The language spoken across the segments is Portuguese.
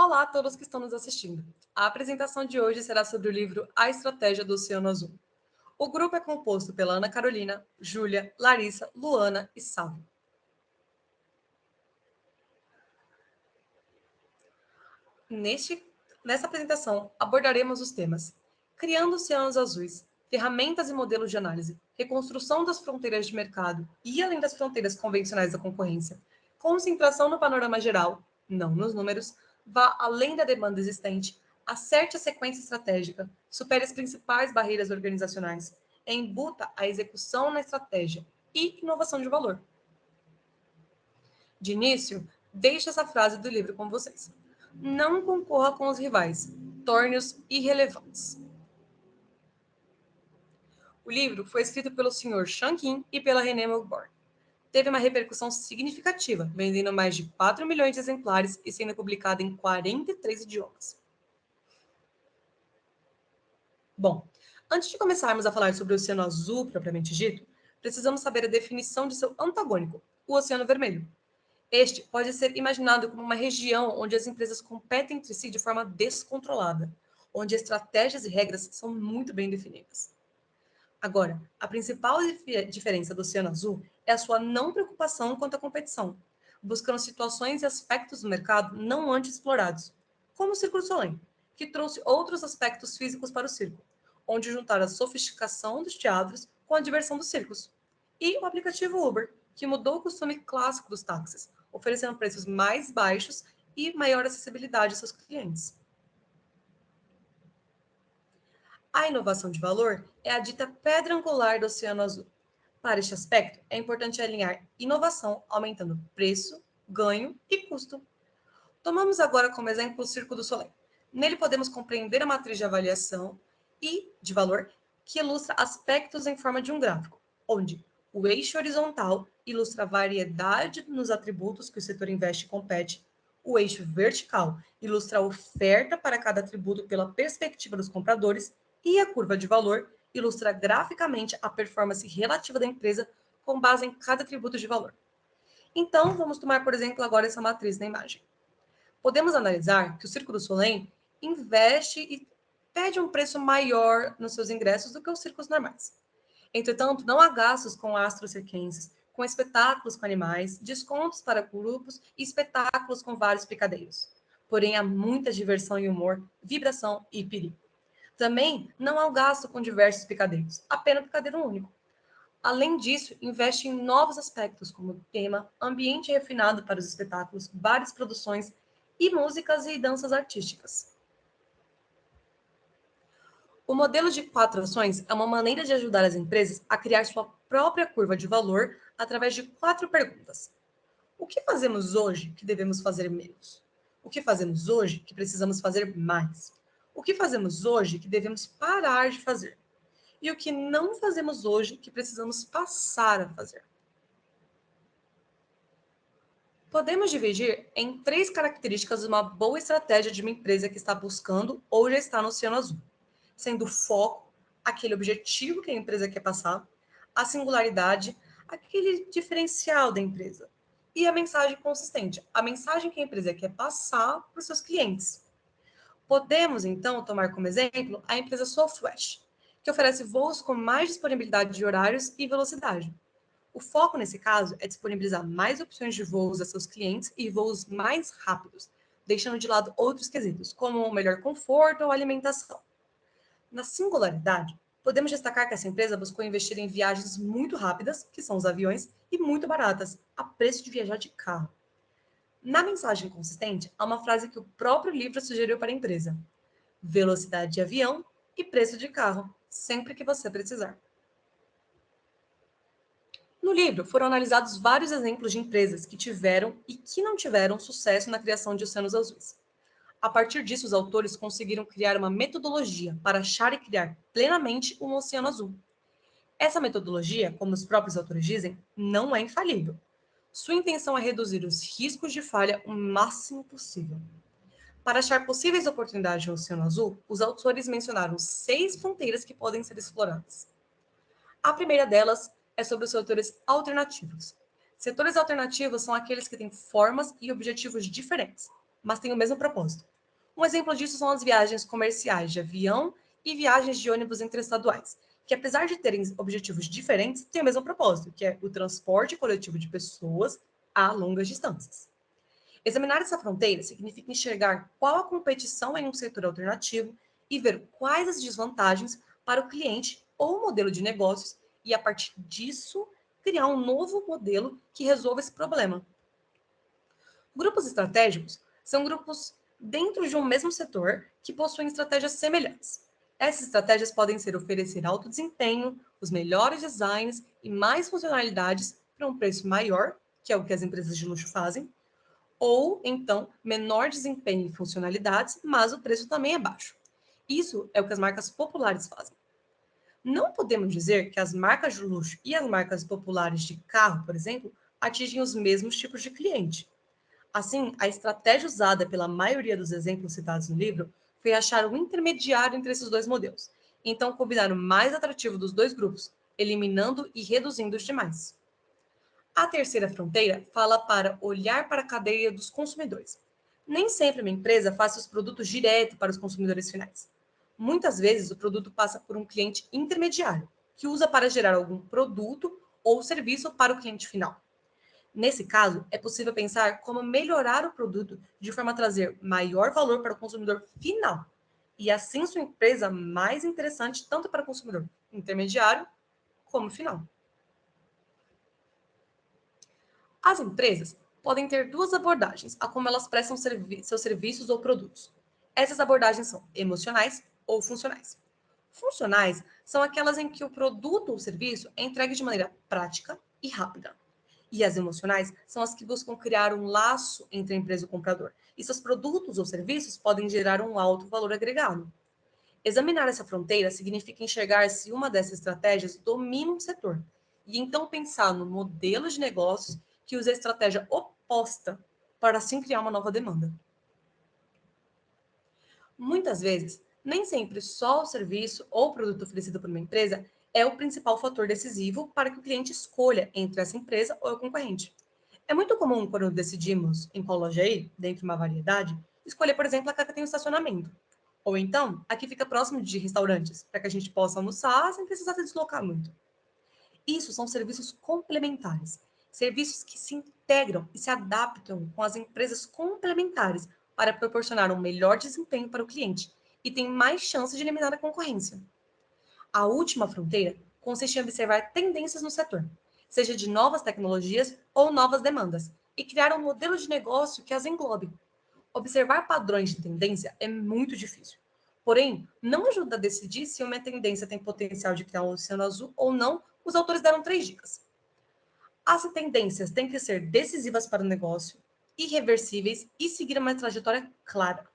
Olá a todos que estão nos assistindo. A apresentação de hoje será sobre o livro A Estratégia do Oceano Azul. O grupo é composto pela Ana Carolina, Júlia, Larissa, Luana e Sávio. Nessa apresentação, abordaremos os temas Criando Oceanos Azuis, ferramentas e modelos de análise, reconstrução das fronteiras de mercado e além das fronteiras convencionais da concorrência, concentração no panorama geral, não nos números, vá além da demanda existente, acerte a sequência estratégica, supere as principais barreiras organizacionais, embuta a execução na estratégia e inovação de valor. De início, deixe essa frase do livro com vocês. Não concorra com os rivais, torne-os irrelevantes. O livro foi escrito pelo Sr. Shankin e pela René Milborn. Teve uma repercussão significativa, vendendo mais de 4 milhões de exemplares e sendo publicado em 43 idiomas. Bom, antes de começarmos a falar sobre o Oceano Azul propriamente dito, precisamos saber a definição de seu antagônico, o Oceano Vermelho. Este pode ser imaginado como uma região onde as empresas competem entre si de forma descontrolada, onde estratégias e regras são muito bem definidas. Agora, a principal diferença do Oceano Azul é a sua não preocupação quanto à competição, buscando situações e aspectos do mercado não antes explorados, como o Circo du Soleil, que trouxe outros aspectos físicos para o circo, onde juntaram a sofisticação dos teatros com a diversão dos circos, e o aplicativo Uber, que mudou o costume clássico dos táxis, oferecendo preços mais baixos e maior acessibilidade aos seus clientes. A inovação de valor é a dita pedra angular do Oceano Azul. Para este aspecto, é importante alinhar inovação, aumentando preço, ganho e custo. Tomamos agora como exemplo o Circo du Soleil. Nele podemos compreender a matriz de avaliação e de valor que ilustra aspectos em forma de um gráfico, onde o eixo horizontal ilustra a variedade nos atributos que o setor investe e compete, o eixo vertical ilustra a oferta para cada atributo pela perspectiva dos compradores e a curva de valor ilustra graficamente a performance relativa da empresa com base em cada atributo de valor. Então, vamos tomar, por exemplo, agora essa matriz na imagem. Podemos analisar que o Circo du Soleil investe e pede um preço maior nos seus ingressos do que os circos normais. Entretanto, não há gastos com astros circenses, com espetáculos com animais, descontos para grupos e espetáculos com vários picadeiros. Porém, há muita diversão e humor, vibração e perigo. Também não há o gasto com diversos picadeiros, apenas picadeiro único. Além disso, investe em novos aspectos, como tema, ambiente refinado para os espetáculos, várias produções e músicas e danças artísticas. O modelo de quatro ações é uma maneira de ajudar as empresas a criar sua própria curva de valor através de quatro perguntas. O que fazemos hoje que devemos fazer menos? O que fazemos hoje que precisamos fazer mais? O que fazemos hoje que devemos parar de fazer? E o que não fazemos hoje que precisamos passar a fazer? Podemos dividir em três características uma boa estratégia de uma empresa que está buscando ou já está no Oceano Azul, sendo o foco, aquele objetivo que a empresa quer passar, a singularidade, aquele diferencial da empresa, e a mensagem consistente, a mensagem que a empresa quer passar para os seus clientes. Podemos, então, tomar como exemplo a empresa Southwest, que oferece voos com mais disponibilidade de horários e velocidade. O foco, nesse caso, é disponibilizar mais opções de voos a seus clientes e voos mais rápidos, deixando de lado outros quesitos, como o melhor conforto ou alimentação. Na singularidade, podemos destacar que essa empresa buscou investir em viagens muito rápidas, que são os aviões, e muito baratas, a preço de viajar de carro. Na mensagem consistente, há uma frase que o próprio livro sugeriu para a empresa: velocidade de avião e preço de carro, sempre que você precisar. No livro, foram analisados vários exemplos de empresas que tiveram e que não tiveram sucesso na criação de oceanos azuis. A partir disso, os autores conseguiram criar uma metodologia para achar e criar plenamente um oceano azul. Essa metodologia, como os próprios autores dizem, não é infalível. Sua intenção é reduzir os riscos de falha o máximo possível. Para achar possíveis oportunidades de um oceano azul, os autores mencionaram 6 fronteiras que podem ser exploradas. A primeira delas é sobre os setores alternativos. Setores alternativos são aqueles que têm formas e objetivos diferentes, mas têm o mesmo propósito: Um exemplo disso são as viagens comerciais de avião e viagens de ônibus interestaduais, que apesar de terem objetivos diferentes, têm o mesmo propósito, que é o transporte coletivo de pessoas a longas distâncias. Examinar essa fronteira significa enxergar qual a competição em um setor alternativo e ver quais as desvantagens para o cliente ou o modelo de negócios e, a partir disso, criar um novo modelo que resolva esse problema. Grupos estratégicos são grupos dentro de um mesmo setor que possuem estratégias semelhantes. Essas estratégias podem ser oferecer alto desempenho, os melhores designs e mais funcionalidades para um preço maior, que é o que as empresas de luxo fazem, ou então menor desempenho e funcionalidades, mas o preço também é baixo. Isso é o que as marcas populares fazem. Não podemos dizer que as marcas de luxo e as marcas populares de carro, por exemplo, atingem os mesmos tipos de cliente. Assim, a estratégia usada pela maioria dos exemplos citados no livro foi achar um intermediário entre esses dois modelos. Então, combinar o mais atrativo dos dois grupos, eliminando e reduzindo os demais. A terceira fronteira fala para olhar para a cadeia dos consumidores. Nem sempre uma empresa faz seus produtos direto para os consumidores finais. Muitas vezes o produto passa por um cliente intermediário, que usa para gerar algum produto ou serviço para o cliente final. Nesse caso, é possível pensar como melhorar o produto de forma a trazer maior valor para o consumidor final e assim sua empresa mais interessante tanto para o consumidor intermediário como final. As empresas podem ter duas abordagens a como elas prestam seus serviços ou produtos. Essas abordagens são emocionais ou funcionais. Funcionais são aquelas em que o produto ou serviço é entregue de maneira prática e rápida. E as emocionais são as que buscam criar um laço entre a empresa e o comprador. E seus produtos ou serviços podem gerar um alto valor agregado. Examinar essa fronteira significa enxergar se uma dessas estratégias domina um setor, e então pensar no modelo de negócios que usa a estratégia oposta para assim criar uma nova demanda. Muitas vezes, nem sempre só o serviço ou produto oferecido por uma empresa é o principal fator decisivo para que o cliente escolha entre essa empresa ou o concorrente. É muito comum, quando decidimos em qual loja ir, dentro de uma variedade, escolher, por exemplo, a que tem um estacionamento. Ou então, a que fica próximo de restaurantes, para que a gente possa almoçar sem precisar se deslocar muito. Isso são serviços complementares, serviços que se integram e se adaptam com as empresas complementares para proporcionar um melhor desempenho para o cliente e tem mais chance de eliminar a concorrência. A última fronteira consiste em observar tendências no setor, seja de novas tecnologias ou novas demandas, e criar um modelo de negócio que as englobe. Observar padrões de tendência é muito difícil. Porém, não ajuda a decidir se uma tendência tem potencial de criar um oceano azul ou não. Os autores deram 3 dicas. As tendências têm que ser decisivas para o negócio, irreversíveis e seguir uma trajetória clara.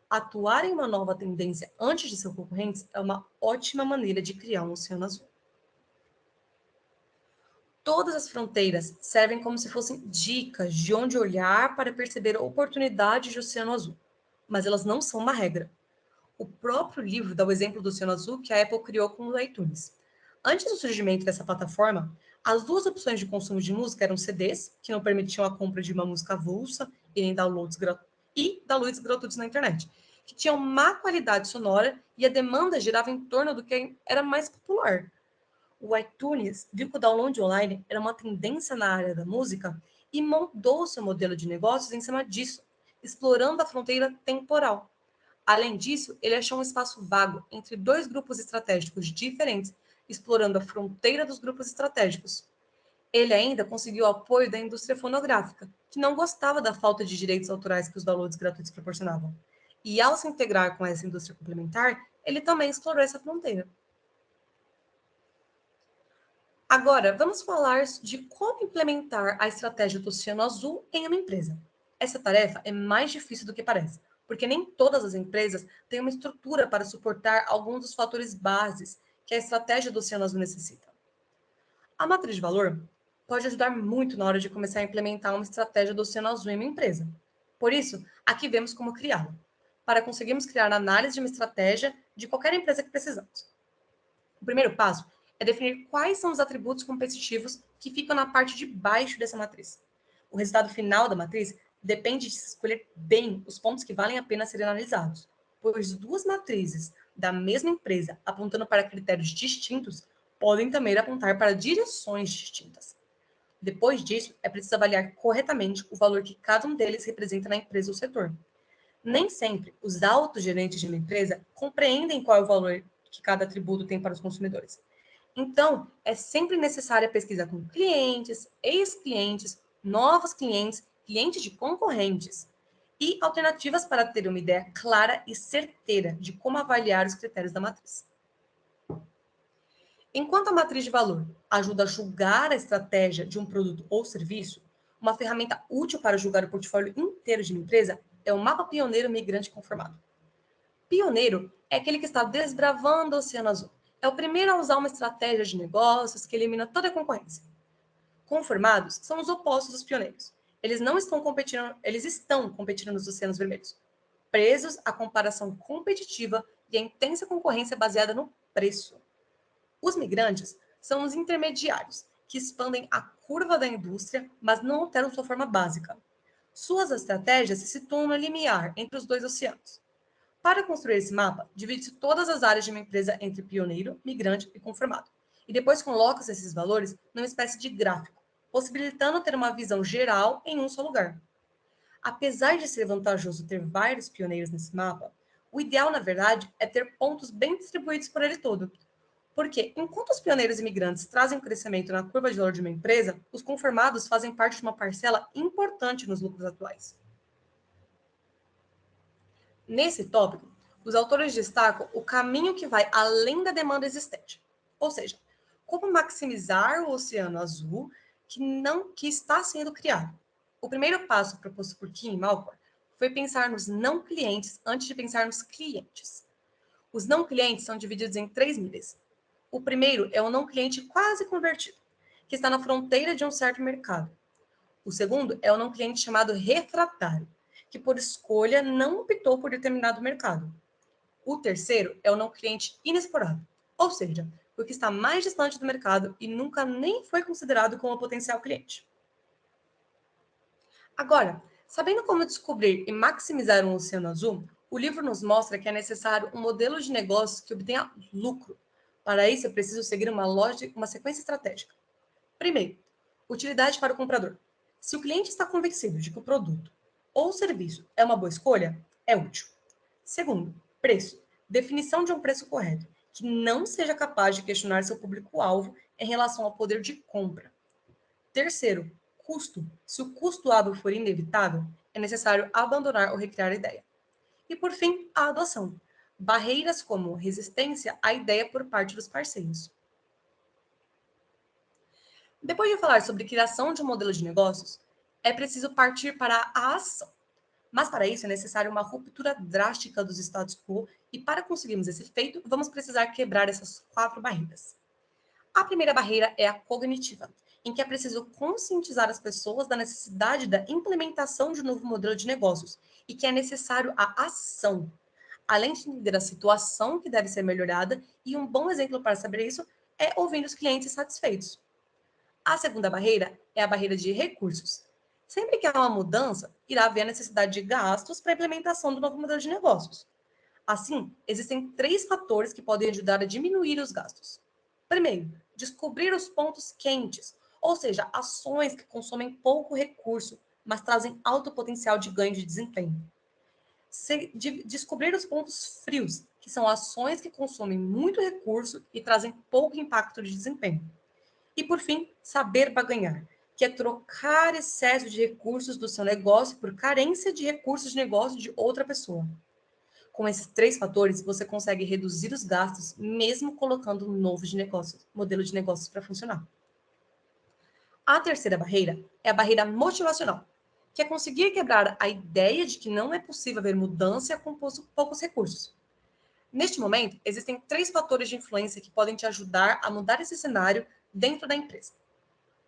Atuar em uma nova tendência antes de seus concorrentes é uma ótima maneira de criar um oceano azul. Todas as fronteiras servem como se fossem dicas de onde olhar para perceber oportunidades de oceano azul, mas elas não são uma regra. O próprio livro dá o exemplo do Oceano Azul que a Apple criou com o iTunes. Antes do surgimento dessa plataforma, as duas opções de consumo de música eram CDs, que não permitiam a compra de uma música avulsa e nem downloads gratuitos na internet, que tinham má qualidade sonora e a demanda girava em torno do que era mais popular. O iTunes viu que o download online era uma tendência na área da música e moldou seu modelo de negócios em cima disso, explorando a fronteira temporal. Além disso, ele achou um espaço vago entre dois grupos estratégicos diferentes, explorando a fronteira dos grupos estratégicos. Ele ainda conseguiu o apoio da indústria fonográfica, que não gostava da falta de direitos autorais que os downloads gratuitos proporcionavam. E ao se integrar com essa indústria complementar, ele também explorou essa fronteira. Agora, vamos falar de como implementar a estratégia do Oceano Azul em uma empresa. Essa tarefa é mais difícil do que parece, porque nem todas as empresas têm uma estrutura para suportar alguns dos fatores bases que a estratégia do Oceano Azul necessita. A matriz de valor pode ajudar muito na hora de começar a implementar uma estratégia do Oceano Azul em uma empresa. Por isso, aqui vemos como criá-la, para conseguirmos criar a análise de uma estratégia de qualquer empresa que precisamos. O primeiro passo é definir quais são os atributos competitivos que ficam na parte de baixo dessa matriz. O resultado final da matriz Depende de se escolher bem os pontos que valem a pena serem analisados, pois duas matrizes da mesma empresa apontando para critérios distintos podem também apontar para direções distintas. Depois disso, é preciso avaliar corretamente o valor que cada um deles representa na empresa ou setor. Nem sempre os altos gerentes de uma empresa compreendem qual é o valor que cada atributo tem para os consumidores. Então, é sempre necessária a pesquisa com clientes, ex-clientes, novos clientes, clientes de concorrentes e alternativas para ter uma ideia clara e certeira de como avaliar os critérios da matriz. Enquanto a matriz de valor ajuda a julgar a estratégia de um produto ou serviço, uma ferramenta útil para julgar o portfólio inteiro de uma empresa é o mapa pioneiro migrante conformado. Pioneiro é aquele que está desbravando o Oceano Azul. É o primeiro a usar uma estratégia de negócios que elimina toda a concorrência. Conformados são os opostos dos pioneiros. Eles estão competindo nos oceanos vermelhos, presos à comparação competitiva e à intensa concorrência baseada no preço. Os migrantes são os intermediários, que expandem a curva da indústria, mas não alteram sua forma básica. Suas estratégias se situam no limiar entre os dois oceanos. Para construir esse mapa, divide-se todas as áreas de uma empresa entre pioneiro, migrante e conformado. E depois coloca-se esses valores numa espécie de gráfico, possibilitando ter uma visão geral em um só lugar. Apesar de ser vantajoso ter vários pioneiros nesse mapa, o ideal, na verdade, é ter pontos bem distribuídos por ele todo. Porque, enquanto os pioneiros imigrantes trazem um crescimento na curva de valor de uma empresa, os conformados fazem parte de uma parcela importante nos lucros atuais. Nesse tópico, os autores destacam o caminho que vai além da demanda existente, ou seja, como maximizar o oceano azul que está sendo criado. O primeiro passo proposto por Kim e Malcolm foi pensar nos não clientes antes de pensar nos clientes. Os não clientes são divididos em três níveis. O primeiro é o não cliente quase convertido, que está na fronteira de um certo mercado. O segundo é o não cliente chamado refratário, que por escolha não optou por determinado mercado. O terceiro é o não cliente inexplorado, ou seja, o que está mais distante do mercado e nunca nem foi considerado como potencial cliente. Agora, sabendo como descobrir e maximizar um oceano azul, o livro nos mostra que é necessário um modelo de negócios que obtenha lucro. Para isso, é preciso seguir uma sequência estratégica. Primeiro, utilidade para o comprador. Se o cliente está convencido de que o produto ou serviço é uma boa escolha, é útil. Segundo, preço. Definição de um preço correto, que não seja capaz de questionar seu público-alvo em relação ao poder de compra. Terceiro, custo. Se o custo hábil for inevitável, é necessário abandonar ou recriar a ideia. E, por fim, a adoção. Barreiras como resistência à ideia por parte dos parceiros. Depois de falar sobre criação de um modelo de negócios, é preciso partir para a ação. Mas para isso é necessária uma ruptura drástica dos status quo e para conseguirmos esse feito, vamos precisar quebrar essas quatro barreiras. A primeira barreira é a cognitiva, em que é preciso conscientizar as pessoas da necessidade da implementação de um novo modelo de negócios e que é necessário a ação, além de entender a situação que deve ser melhorada, e um bom exemplo para saber isso é ouvir os clientes satisfeitos. A segunda barreira é a barreira de recursos. Sempre que há uma mudança, irá haver a necessidade de gastos para a implementação do novo modelo de negócios. Assim, existem três fatores que podem ajudar a diminuir os gastos. Primeiro, descobrir os pontos quentes, ou seja, ações que consomem pouco recurso, mas trazem alto potencial de ganho de desempenho. Descobrir os pontos frios, que são ações que consomem muito recurso e trazem pouco impacto de desempenho. E, por fim, saber barganhar, que é trocar excesso de recursos do seu negócio por carência de recursos de negócio de outra pessoa. Com esses três fatores, você consegue reduzir os gastos, mesmo colocando um novo modelo de negócios para funcionar. A terceira barreira é a barreira motivacional, que é conseguir quebrar a ideia de que não é possível haver mudança com poucos recursos. Neste momento, existem três fatores de influência que podem te ajudar a mudar esse cenário dentro da empresa.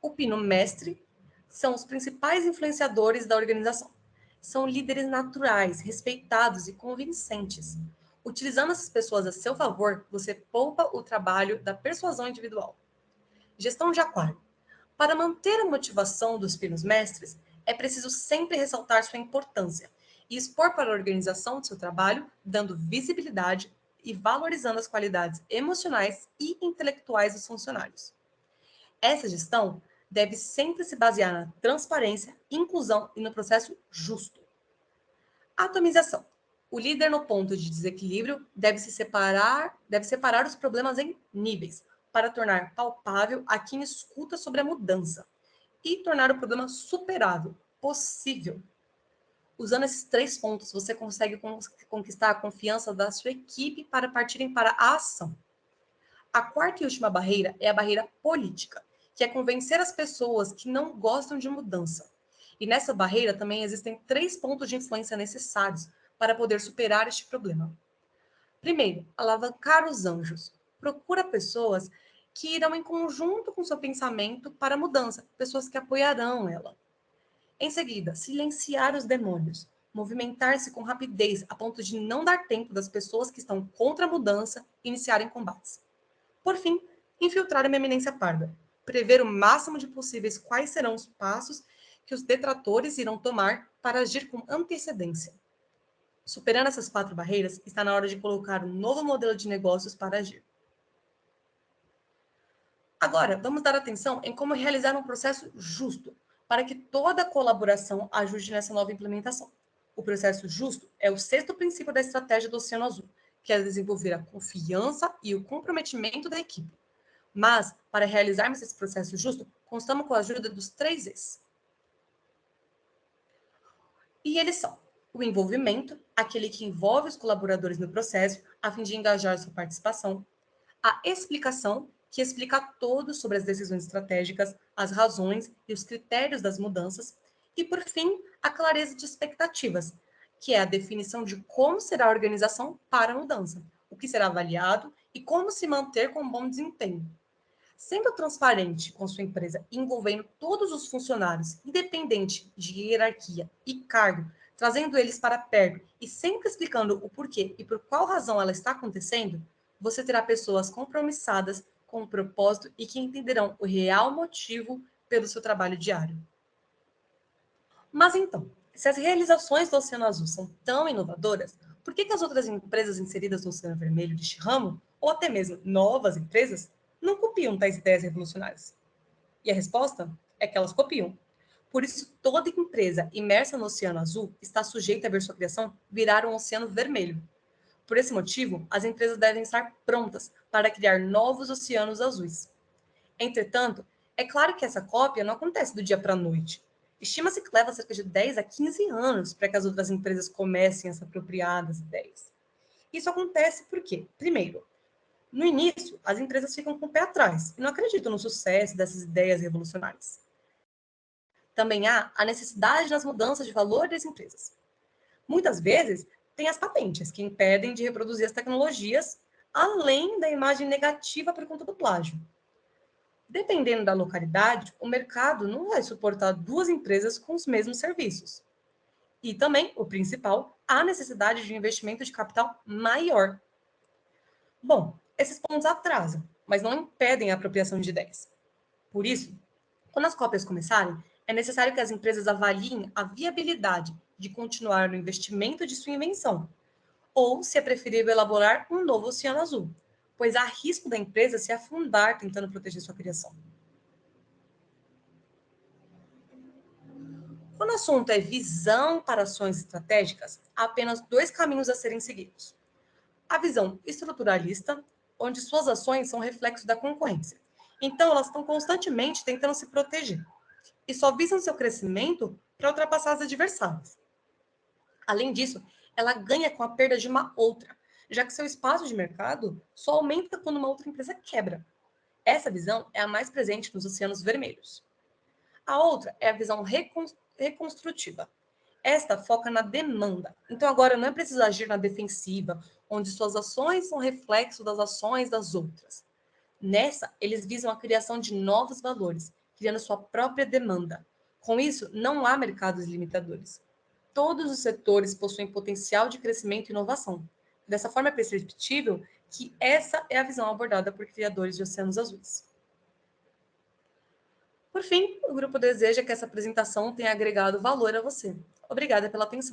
O pino mestre são os principais influenciadores da organização. São líderes naturais, respeitados e convincentes. Utilizando essas pessoas a seu favor, você poupa o trabalho da persuasão individual. Gestão de aquário. Para manter a motivação dos pinos mestres, é preciso sempre ressaltar sua importância e expor para a organização do seu trabalho, dando visibilidade e valorizando as qualidades emocionais e intelectuais dos funcionários. Essa gestão deve sempre se basear na transparência, inclusão e no processo justo. Atomização. O líder no ponto de desequilíbrio deve separar os problemas em níveis, para tornar palpável a quem escuta sobre a mudança e tornar o problema superável, possível. Usando esses 3 pontos, você consegue conquistar a confiança da sua equipe para partirem para a ação. A quarta e última barreira é a barreira política, que é convencer as pessoas que não gostam de mudança. E nessa barreira também existem 3 pontos de influência necessários para poder superar este problema. Primeiro, alavancar os anjos. Procura pessoas que irão em conjunto com seu pensamento para a mudança, pessoas que apoiarão ela. Em seguida, silenciar os demônios. Movimentar-se com rapidez a ponto de não dar tempo das pessoas que estão contra a mudança iniciarem combates. Por fim, infiltrar uma eminência parda. Prever o máximo de possíveis quais serão os passos que os detratores irão tomar para agir com antecedência. Superando essas 4 barreiras, está na hora de colocar um novo modelo de negócios para agir. Agora, vamos dar atenção em como realizar um processo justo, para que toda a colaboração ajude nessa nova implementação. O processo justo é o 6º princípio da estratégia do Oceano Azul, que é desenvolver a confiança e o comprometimento da equipe. Mas, para realizarmos esse processo justo, contamos com a ajuda dos 3 Es. E eles são o envolvimento, aquele que envolve os colaboradores no processo, a fim de engajar sua participação. A explicação, que explica a todos sobre as decisões estratégicas, as razões e os critérios das mudanças. E, por fim, a clareza de expectativas, que é a definição de como será a organização para a mudança, o que será avaliado e como se manter com bom desempenho. Sendo transparente com sua empresa, envolvendo todos os funcionários, independente de hierarquia e cargo, trazendo eles para perto e sempre explicando o porquê e por qual razão ela está acontecendo, você terá pessoas compromissadas com o propósito e que entenderão o real motivo pelo seu trabalho diário. Mas então, se as realizações do Oceano Azul são tão inovadoras, por que as outras empresas inseridas no Oceano Vermelho deste ramo, ou até mesmo novas empresas, não copiam tais ideias revolucionárias? E a resposta é que elas copiam. Por isso, toda empresa imersa no Oceano Azul está sujeita a ver sua criação virar um Oceano Vermelho. Por esse motivo, as empresas devem estar prontas para criar novos oceanos azuis. Entretanto, é claro que essa cópia não acontece do dia para a noite. Estima-se que leva cerca de 10 a 15 anos para que as outras empresas comecem a se apropriar das ideias. Isso acontece porque, primeiro, no início, as empresas ficam com o pé atrás e não acreditam no sucesso dessas ideias revolucionárias. Também há a necessidade das mudanças de valor das empresas. Muitas vezes, tem as patentes que impedem de reproduzir as tecnologias, além da imagem negativa por conta do plágio. Dependendo da localidade, o mercado não vai suportar 2 empresas com os mesmos serviços. E também, o principal, a necessidade de um investimento de capital maior. Bom, esses pontos atrasam, mas não impedem a apropriação de ideias. Por isso, quando as cópias começarem, é necessário que as empresas avaliem a viabilidade de continuar no investimento de sua invenção, ou se é preferível elaborar um novo oceano azul, pois há risco da empresa se afundar tentando proteger sua criação. Quando o assunto é visão para ações estratégicas, há apenas 2 caminhos a serem seguidos. A visão estruturalista, onde suas ações são reflexo da concorrência. Então, elas estão constantemente tentando se proteger e só visam seu crescimento para ultrapassar as adversárias. Além disso, ela ganha com a perda de uma outra, já que seu espaço de mercado só aumenta quando uma outra empresa quebra. Essa visão é a mais presente nos oceanos vermelhos. A outra é a visão reconstrutiva. Esta foca na demanda. Então, agora não é preciso agir na defensiva, onde suas ações são reflexo das ações das outras. Nessa, eles visam a criação de novos valores, criando sua própria demanda. Com isso, não há mercados limitadores. Todos os setores possuem potencial de crescimento e inovação. Dessa forma, é perceptível que essa é a visão abordada por criadores de oceanos azuis. Por fim, o grupo deseja que essa apresentação tenha agregado valor a você. Obrigada pela atenção.